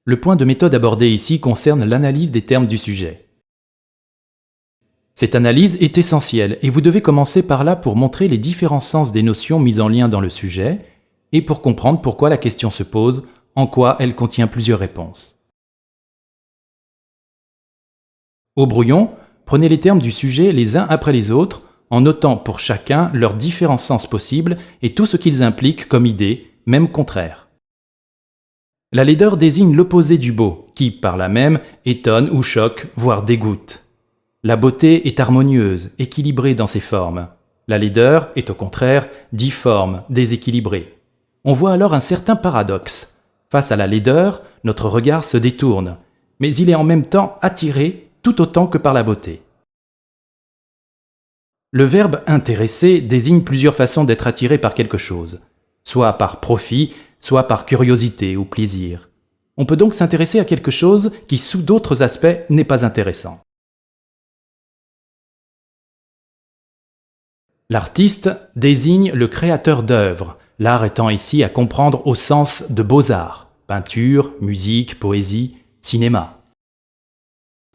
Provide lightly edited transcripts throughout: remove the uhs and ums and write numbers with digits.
Le point de méthode abordé ici concerne l'analyse des termes du sujet. Cette analyse est essentielle et vous devez commencer par là pour montrer les différents sens des notions mises en lien dans le sujet et pour comprendre pourquoi la question se pose, en quoi elle contient plusieurs réponses. Au brouillon, prenez les termes du sujet les uns après les autres en notant pour chacun leurs différents sens possibles et tout ce qu'ils impliquent comme idée, même contraire. La laideur désigne l'opposé du beau, qui, par là même, étonne ou choque, voire dégoûte. La beauté est harmonieuse, équilibrée dans ses formes. La laideur est au contraire difforme, déséquilibrée. On voit alors un certain paradoxe. Face à la laideur, notre regard se détourne, mais il est en même temps attiré tout autant que par la beauté. Le verbe intéresser désigne plusieurs façons d'être attiré par quelque chose, soit par profit, soit par curiosité ou plaisir. On peut donc s'intéresser à quelque chose qui, sous d'autres aspects, n'est pas intéressant. L'artiste désigne le créateur d'œuvres, l'art étant ici à comprendre au sens de beaux-arts, peinture, musique, poésie, cinéma.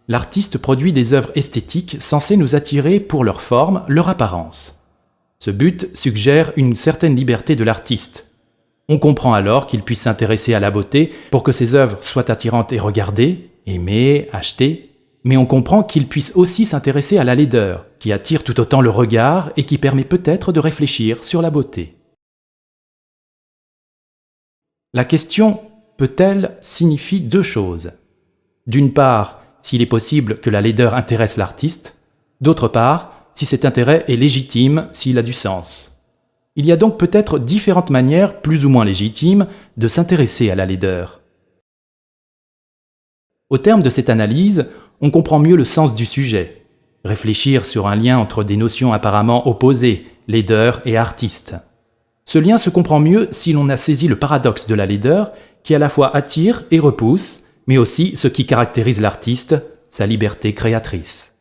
L'artiste produit des œuvres esthétiques censées nous attirer pour leur forme, leur apparence. Ce but suggère une certaine liberté de l'artiste. On comprend alors qu'il puisse s'intéresser à la beauté pour que ses œuvres soient attirantes et regardées, aimées, achetées, mais on comprend qu'il puisse aussi s'intéresser à la laideur, qui attire tout autant le regard et qui permet peut-être de réfléchir sur la beauté. La question « peut-elle » signifie deux choses. D'une part, s'il est possible que la laideur intéresse l'artiste, d'autre part, si cet intérêt est légitime, s'il a du sens. Il y a donc peut-être différentes manières, plus ou moins légitimes, de s'intéresser à la laideur. Au terme de cette analyse, on comprend mieux le sens du sujet. Réfléchir sur un lien entre des notions apparemment opposées, laideur et artiste. Ce lien se comprend mieux si l'on a saisi le paradoxe de la laideur qui à la fois attire et repousse, mais aussi ce qui caractérise l'artiste, sa liberté créatrice.